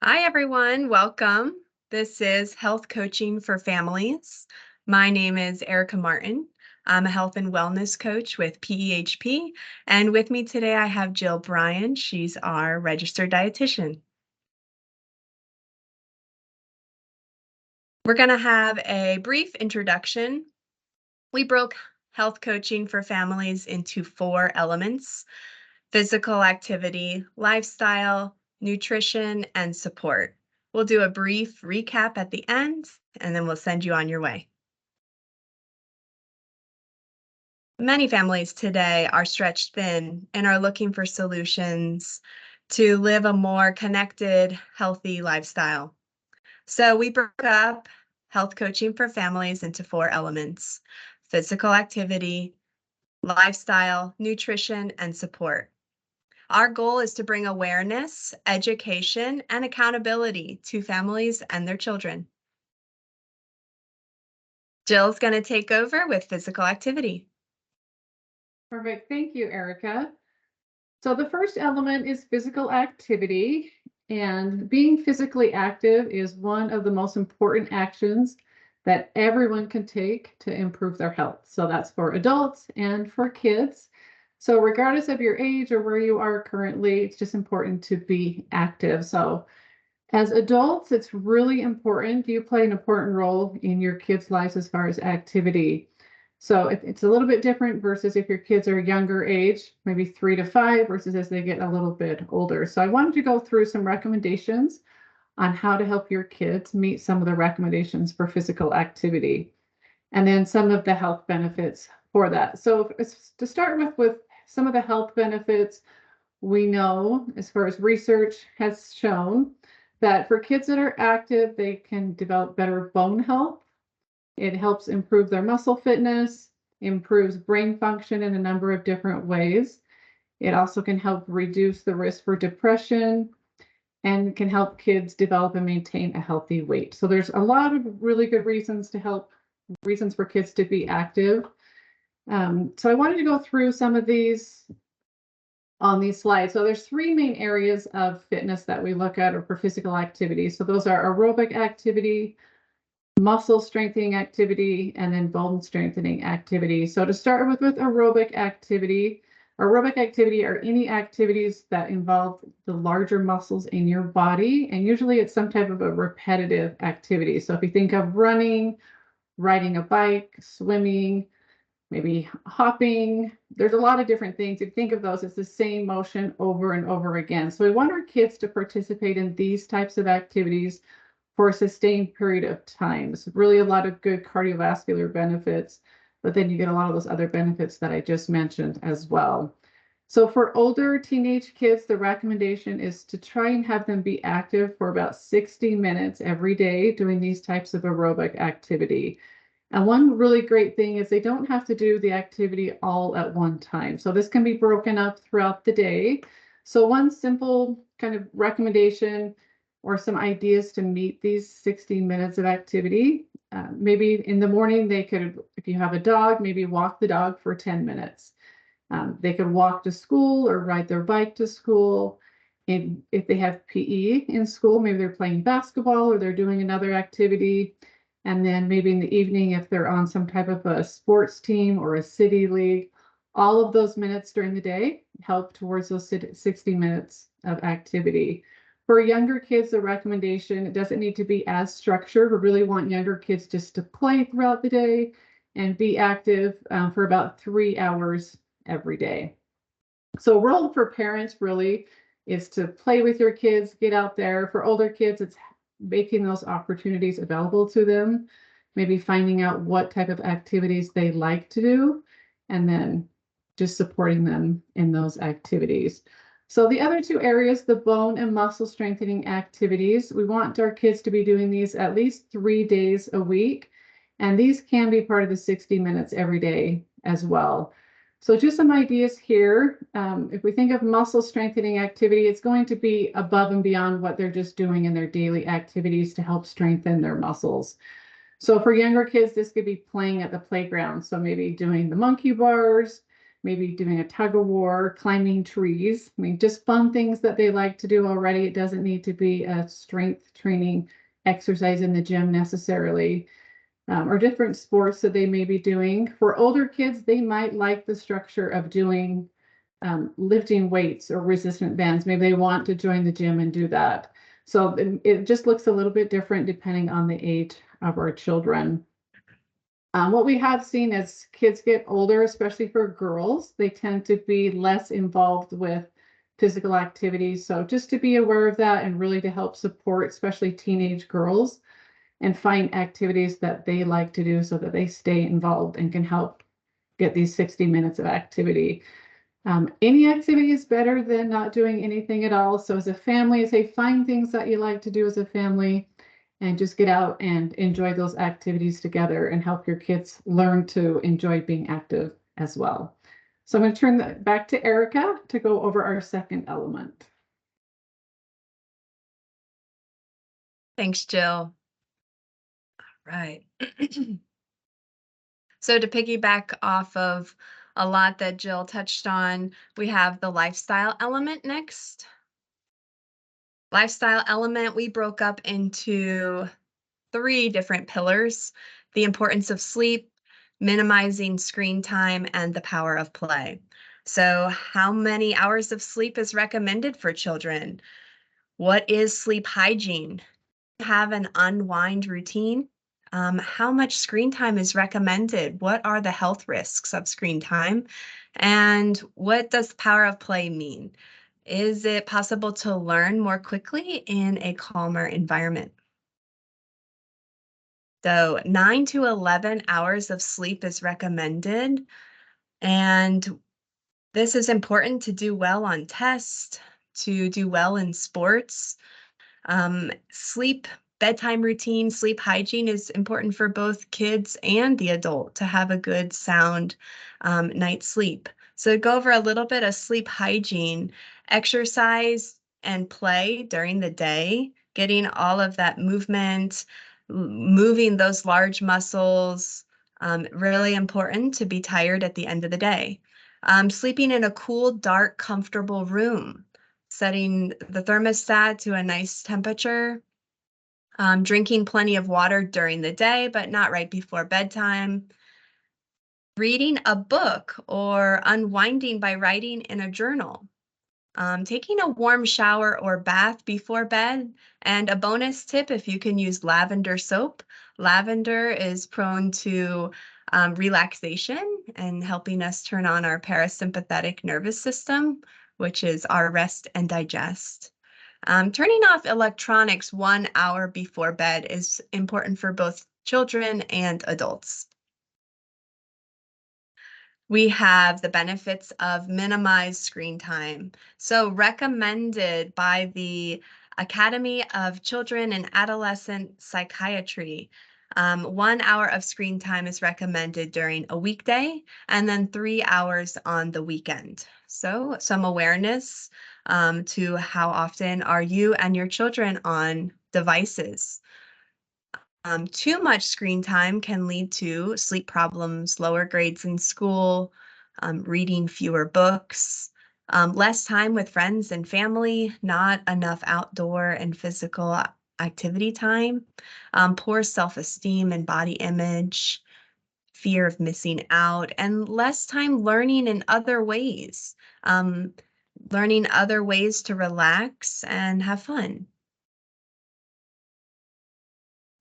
Hi, everyone. Welcome. This is Health Coaching for Families. My name is Erica Martin. I'm a health and wellness coach with PEHP. And with me today, I have Jill Bryan. She's our registered dietitian. We're going to have a brief introduction. We broke health coaching for families into 4 elements: physical activity, lifestyle, nutrition, and support. We'll do a brief recap at the end, and then we'll send you on your way. Many families today are stretched thin and are looking for solutions to live a more connected, healthy lifestyle. So we broke up health coaching for families into 4 elements: physical activity, lifestyle, nutrition, and support. Our goal is to bring awareness, education, and accountability to families and their children. Jill's going to take over with physical activity. Perfect. Thank you, Erica. So the first element is physical activity, and being physically active is one of the most important actions that everyone can take to improve their health. So that's for adults and for kids. So regardless of your age or where you are currently, it's just important to be active. So as adults, it's really important. You play an important role in your kids' lives as far as activity. So it's a little bit different versus if your kids are younger age, maybe 3 to 5, versus as they get a little bit older. So I wanted to go through some recommendations on how to help your kids meet some of the recommendations for physical activity, and then some of the health benefits for that. So to start with some of the health benefits, we know, as far as research has shown, that for kids that are active, they can develop better bone health. It helps improve their muscle fitness, improves brain function in a number of different ways. It also can help reduce the risk for depression and can help kids develop and maintain a healthy weight. So there's a lot of really good reasons for kids to be active. So I wanted to go through some of these on these slides. So there's 3 main areas of fitness that we look at, or for physical activity. So those are aerobic activity, muscle strengthening activity, and then bone strengthening activity. So to start with aerobic activity are any activities that involve the larger muscles in your body, and usually it's some type of a repetitive activity. So if you think of running, riding a bike, swimming, maybe hopping, there's a lot of different things. If you think of those, it's the same motion over and over again. So we want our kids to participate in these types of activities for a sustained period of time. It's really a lot of good cardiovascular benefits, but then you get a lot of those other benefits that I just mentioned as well. So for older teenage kids, the recommendation is to try and have them be active for about 60 minutes every day doing these types of aerobic activity. And one really great thing is they don't have to do the activity all at one time. So this can be broken up throughout the day. So one simple kind of recommendation or some ideas to meet these 60 minutes of activity. Maybe in the morning, they could, if you have a dog, maybe walk the dog for 10 minutes. They could walk to school or ride their bike to school. And if they have PE in school, maybe they're playing basketball or they're doing another activity. And then maybe in the evening, if they're on some type of a sports team or a city league, all of those minutes during the day help towards those 60 minutes of activity. For younger kids, the recommendation, it doesn't need to be as structured. We really want younger kids just to play throughout the day and be active for about 3 hours every day. So role for parents really is to play with your kids, get out there. For older kids, it's making those opportunities available to them, maybe finding out what type of activities they like to do, and then just supporting them in those activities. So the other 2 areas, the bone and muscle strengthening activities, we want our kids to be doing these at least 3 days a week. And these can be part of the 60 minutes every day as well. So just some ideas here. If we think of muscle strengthening activity, it's going to be above and beyond what they're just doing in their daily activities to help strengthen their muscles. So for younger kids, this could be playing at the playground. So maybe doing the monkey bars, maybe doing a tug of war, climbing trees. I mean, just fun things that they like to do already. It doesn't need to be a strength training exercise in the gym necessarily, or different sports that they may be doing. For older kids, they might like the structure of doing lifting weights or resistant bands. Maybe they want to join the gym and do that. So it just looks a little bit different depending on the age of our children. What we have seen as kids get older, especially for girls, they tend to be less involved with physical activities. So just to be aware of that and really to help support, especially teenage girls, and find activities that they like to do so that they stay involved and can help get these 60 minutes of activity. Any activity is better than not doing anything at all. So as a family, I say find things that you like to do as a family and just get out and enjoy those activities together and help your kids learn to enjoy being active as well. So I'm going to turn that back to Erica to go over our second element. Thanks, Jill. Right. So to piggyback off of a lot that Jill touched on, we have the lifestyle element next. Lifestyle element, we broke up into 3 different pillars: the importance of sleep, minimizing screen time, and the power of play. So how many hours of sleep is recommended for children? What is sleep hygiene? Have an unwind routine? How much screen time is recommended? What are the health risks of screen time? And what does the power of play mean? Is it possible to learn more quickly in a calmer environment? So 9 to 11 hours of sleep is recommended. And this is important to do well on tests, to do well in sports. Sleep, bedtime routine, sleep hygiene is important for both kids and the adult to have a good, sound night's sleep. So to go over a little bit of sleep hygiene: exercise and play during the day, getting all of that movement, moving those large muscles, really important to be tired at the end of the day. Sleeping in a cool, dark, comfortable room, setting the thermostat to a nice temperature, drinking plenty of water during the day, but not right before bedtime, reading a book or unwinding by writing in a journal, taking a warm shower or bath before bed. And a bonus tip, if you can use lavender soap. Lavender is prone to relaxation and helping us turn on our parasympathetic nervous system, which is our rest and digest. Turning off electronics 1 hour before bed is important for both children and adults. We have the benefits of minimized screen time. So recommended by the Academy of Children and Adolescent Psychiatry. 1 hour of screen time is recommended during a weekday and then 3 hours on the weekend. So some awareness to how often are you and your children on devices. Too much screen time can lead to sleep problems, lower grades in school, reading fewer books, less time with friends and family, not enough outdoor and physical activity time, poor self-esteem and body image, fear of missing out, and less time learning in other ways, learning other ways to relax and have fun.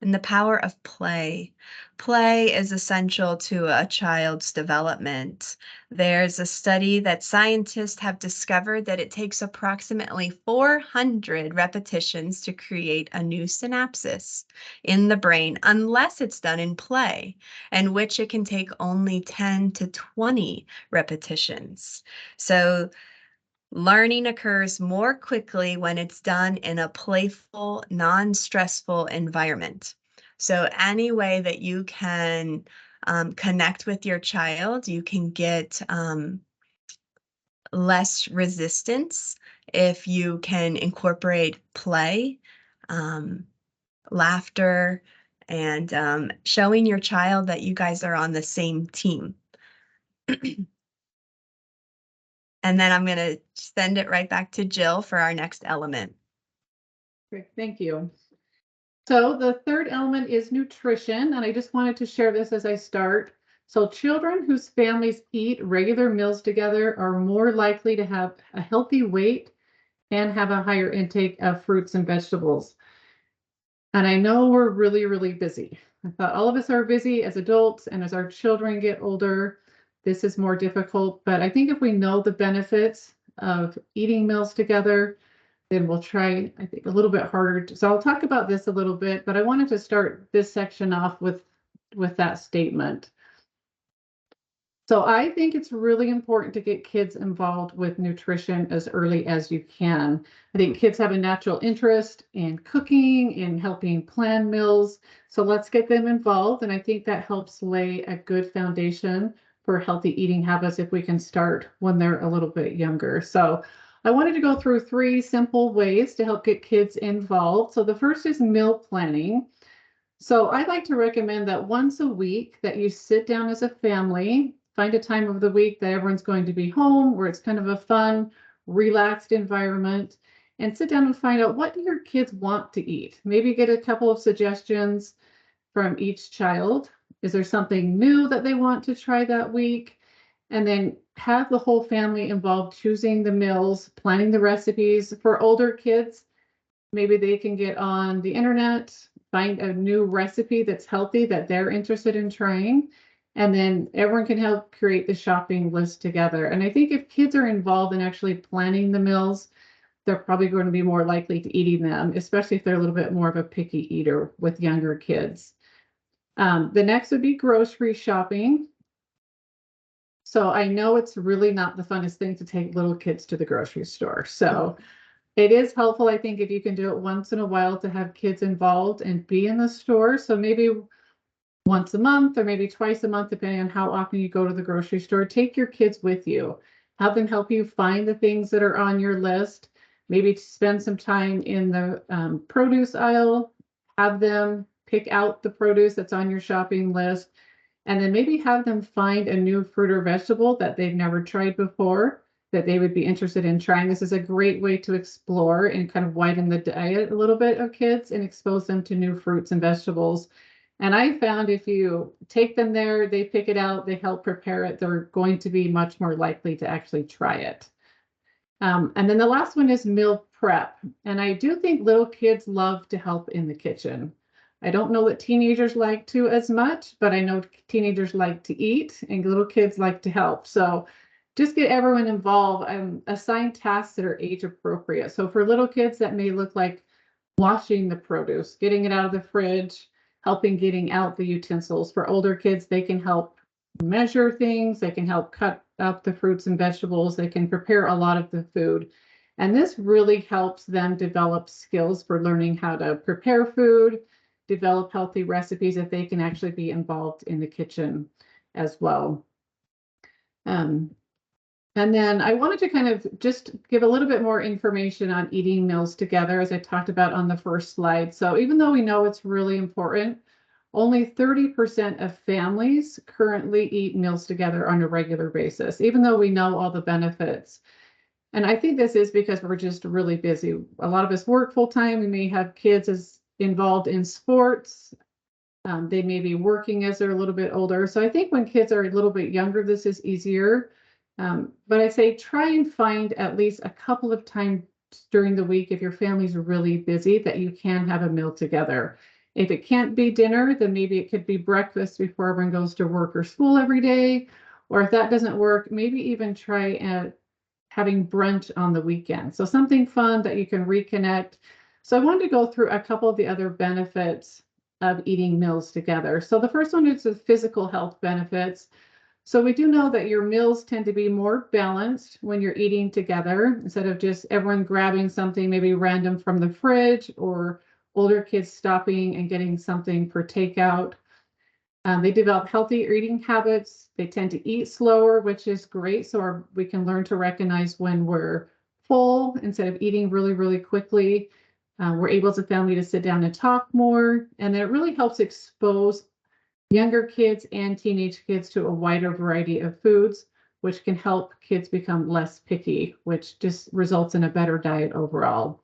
And the power of play. Play is essential to a child's development. There's a study that scientists have discovered that it takes approximately 400 repetitions to create a new synapsis in the brain, unless it's done in play, and which it can take only 10 to 20 repetitions. So learning occurs more quickly when it's done in a playful, non-stressful environment. So any way that you can connect with your child, you can get less resistance if you can incorporate play, um, laughter, and showing your child that you guys are on the same team. And then I'm going to send it right back to Jill for our next element. Great, thank you. So the third element is nutrition, and I just wanted to share this as I start. So children whose families eat regular meals together are more likely to have a healthy weight and have a higher intake of fruits and vegetables. And I know we're really, really busy. I thought all of us are busy as adults, and as our children get older, this is more difficult. But I think if we know the benefits of eating meals together, then we'll try, I think, a little bit harder. So I'll talk about this a little bit, but I wanted to start this section off with that statement. So I think it's really important to get kids involved with nutrition as early as you can. I think kids have a natural interest in cooking, in helping plan meals. So let's get them involved. And I think that helps lay a good foundation for healthy eating habits if we can start when they're a little bit younger. So I wanted to go through 3 simple ways to help get kids involved. So the first is meal planning. So I'd like to recommend that once a week that you sit down as a family, find a time of the week that everyone's going to be home, where it's kind of a fun, relaxed environment, and sit down and find out, what do your kids want to eat? Maybe get a couple of suggestions from each child. Is there something new that they want to try that week? And then have the whole family involved choosing the meals, planning the recipes. For older kids, maybe they can get on the internet, find a new recipe that's healthy that they're interested in trying, and then everyone can help create the shopping list together. And I think if kids are involved in actually planning the meals, they're probably going to be more likely to eating them, especially if they're a little bit more of a picky eater with younger kids. The next would be grocery shopping. So I know it's really not the funnest thing to take little kids to the grocery store. So it is helpful, I think, if you can do it once in a while to have kids involved and be in the store. So maybe once a month or maybe twice a month, depending on how often you go to the grocery store, take your kids with you. Have them help you find the things that are on your list. Maybe spend some time in the produce aisle. Have them pick out the produce that's on your shopping list. And then maybe have them find a new fruit or vegetable that they've never tried before that they would be interested in trying. This is a great way to explore and kind of widen the diet a little bit of kids and expose them to new fruits and vegetables. And I found if you take them there, they pick it out, they help prepare it, they're going to be much more likely to actually try it. And then the last one is meal prep. And I do think little kids love to help in the kitchen. I don't know that teenagers like to as much, but I know teenagers like to eat and little kids like to help. So just get everyone involved and assign tasks that are age appropriate. So for little kids, that may look like washing the produce, getting it out of the fridge, helping getting out the utensils. For older kids, they can help measure things, they can help cut up the fruits and vegetables, they can prepare a lot of the food. And this really helps them develop skills for learning how to prepare food, develop healthy recipes if they can actually be involved in the kitchen as well. And then I wanted to kind of just give a little bit more information on eating meals together, as I talked about on the first slide. So even though we know it's really important, only 30% of families currently eat meals together on a regular basis, even though we know all the benefits. And I think this is because we're just really busy. A lot of us work full time. We may have kids as involved in sports. They may be working as they're a little bit older. So I think when kids are a little bit younger, this is easier. But I say try and find at least a couple of times during the week, if your family's really busy, that you can have a meal together. If it can't be dinner, then maybe it could be breakfast before everyone goes to work or school every day. Or if that doesn't work, maybe even try at having brunch on the weekend. So something fun that you can reconnect. So I wanted to go through a couple of the other benefits of eating meals together. So the first one is the physical health benefits. So we do know that your meals tend to be more balanced when you're eating together, instead of just everyone grabbing something maybe random from the fridge, or older kids stopping and getting something for takeout. They develop healthy eating habits. They tend to eat slower, which is great. So we can learn to recognize when we're full instead of eating really, really quickly. We're able as a family to sit down and talk more. And it really helps expose younger kids and teenage kids to a wider variety of foods, which can help kids become less picky, which just results in a better diet overall.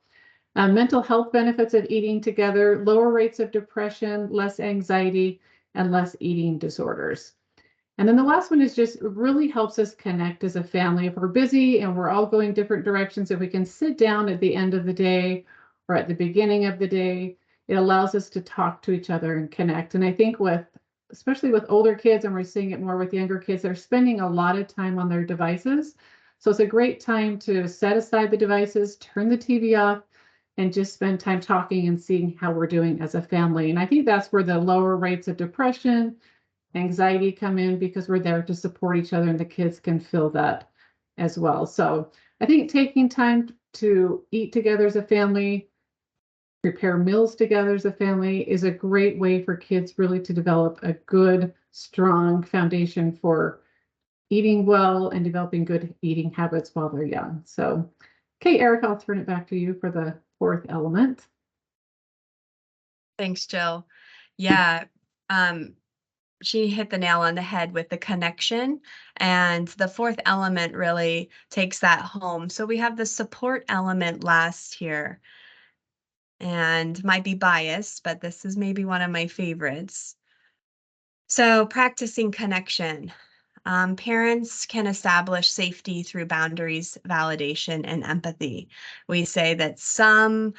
Mental health benefits of eating together, lower rates of depression, less anxiety, and less eating disorders. And then the last one is just really helps us connect as a family. If we're busy and we're all going different directions, if we can sit down at the end of the day or at the beginning of the day, it allows us to talk to each other and connect. And I think especially with older kids, and we're seeing it more with younger kids, they're spending a lot of time on their devices. So it's a great time to set aside the devices, turn the TV off, and just spend time talking and seeing how we're doing as a family. And I think that's where the lower rates of depression, anxiety come in, because we're there to support each other and the kids can feel that as well. So I think taking time to eat together as a family, prepare meals together as a family is a great way for kids really to develop a good, strong foundation for eating well and developing good eating habits while they're young. So, okay, Erica, I'll turn it back to you for the fourth element. Thanks, Jill. Yeah, she hit the nail on the head with the connection, and the fourth element really takes that home. So we have the support element last here, and might be biased, but this is maybe one of my favorites. So practicing connection. Parents can establish safety through boundaries, validation, and empathy. We say that some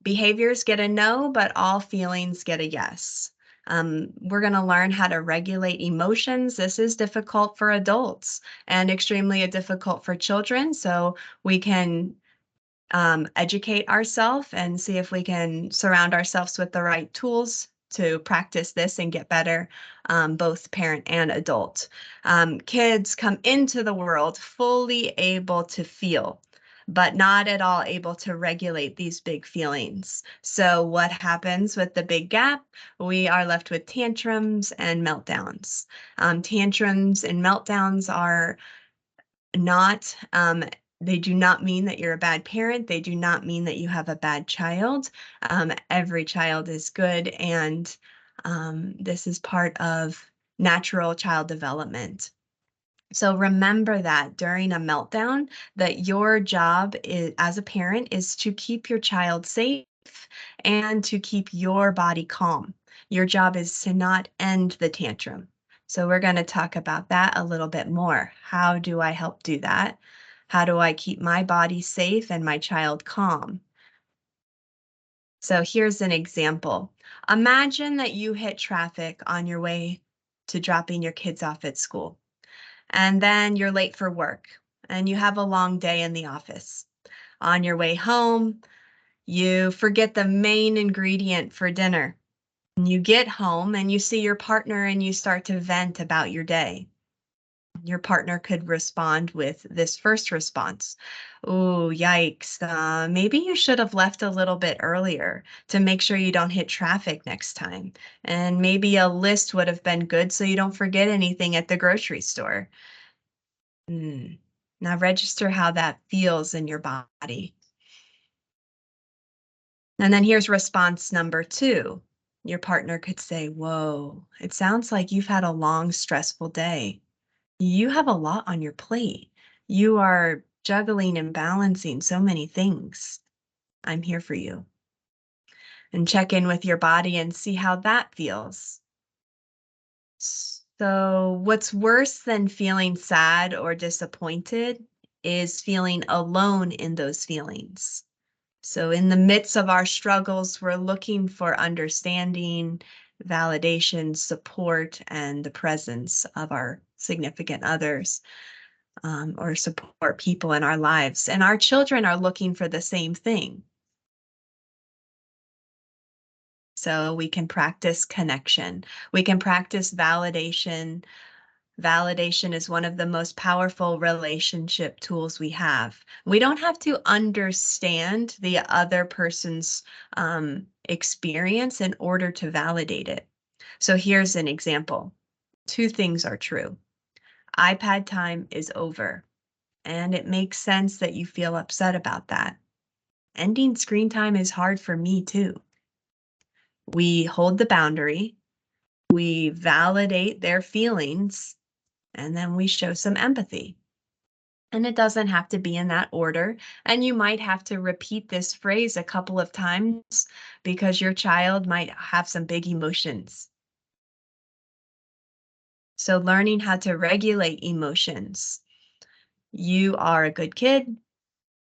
behaviors get a no, but all feelings get a yes. We're going to learn how to regulate emotions. This is difficult for adults and extremely difficult for children. So we can educate ourselves and see if we can surround ourselves with the right tools to practice this and get better, both parent and adult. Kids come into the world fully able to feel, but not at all able to regulate these big feelings. So what happens with the big gap? We are left with tantrums and meltdowns. Tantrums and meltdowns are not, they do not mean that you're a bad parent. They do not mean that you have a bad child. Every child is good, and this is part of natural child development. So remember that during a meltdown, that your job is, as a parent, is to keep your child safe and to keep your body calm. Your job is to not end the tantrum. So we're going to talk about that a little bit more. How do I help do that? How do I keep my body safe and my child calm? So here's an example. Imagine that you hit traffic on your way to dropping your kids off at school, and then you're late for work and you have a long day in the office. On your way home, you forget the main ingredient for dinner. You get home and you see your partner and you start to vent about your day. Your partner could respond with this first response. Oh, yikes. Maybe you should have left a little bit earlier to make sure you don't hit traffic next time. And maybe a list would have been good so you don't forget anything at the grocery store. Now register how that feels in your body. And then here's response number 2. Your partner could say, whoa, it sounds like you've had a long, stressful day. You have a lot on your plate. You are juggling and balancing so many things. I'm here for you. And check in with your body and see how that feels. So what's worse than feeling sad or disappointed is feeling alone in those feelings. So in the midst of our struggles, we're looking for understanding, validation, support, and the presence of our significant others, or support people in our lives. And our children are looking for the same thing. So we can practice connection. We can practice validation. Validation is one of the most powerful relationship tools we have. We don't have to understand the other person's experience in order to validate it. So here's an example. 2 things are true. iPad time is over, and it makes sense that you feel upset about that. Ending screen time is hard for me too. We hold the boundary, we validate their feelings, and then we show some empathy. And it doesn't have to be in that order. And you might have to repeat this phrase a couple of times because your child might have some big emotions. So, learning how to regulate emotions. You are a good kid.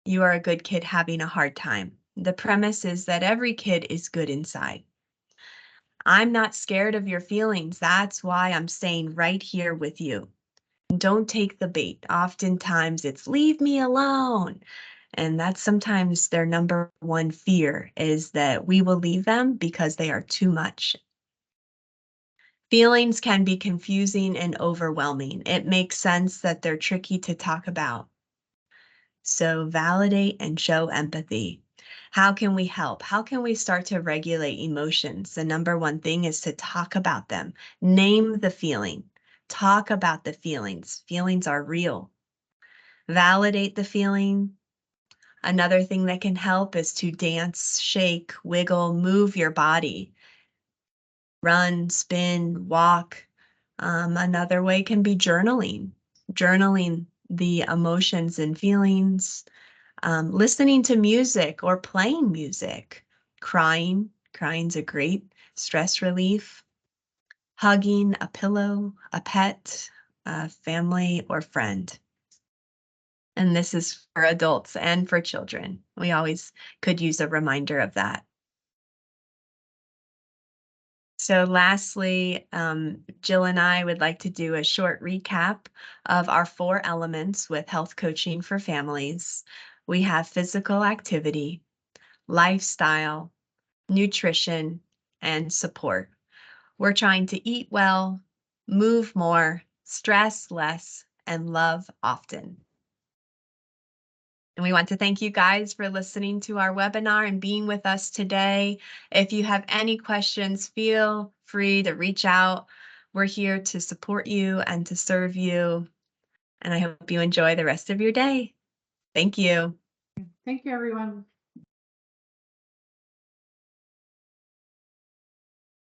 You are a good kid having a hard time. The premise is that every kid is good inside. I'm not scared of your feelings. That's why I'm staying right here with you. Don't take the bait. Oftentimes it's leave me alone. And that's sometimes their number one fear is that we will leave them because they are too much. Feelings can be confusing and overwhelming. It makes sense that they're tricky to talk about. So validate and show empathy. How can we help? How can we start to regulate emotions? The number one thing is to talk about them. Name the feeling. Talk about the feelings. Feelings are real. Validate the feeling. Another thing that can help is to dance, shake, wiggle, move your body. Run, spin, walk. Another way can be journaling. Journaling the emotions and feelings. Listening to music or playing music, crying. Crying's a great stress relief. Hugging a pillow, a pet, a family, or friend. And this is for adults and for children. We always could use a reminder of that. So lastly, Jill and I would like to do a short recap of our 4 elements with health coaching for families. We have physical activity, lifestyle, nutrition, and support. We're trying to eat well, move more, stress less, and love often. And we want to thank you guys for listening to our webinar and being with us today. If you have any questions, feel free to reach out. We're here to support you and to serve you. And I hope you enjoy the rest of your day. Thank you. Thank you, everyone.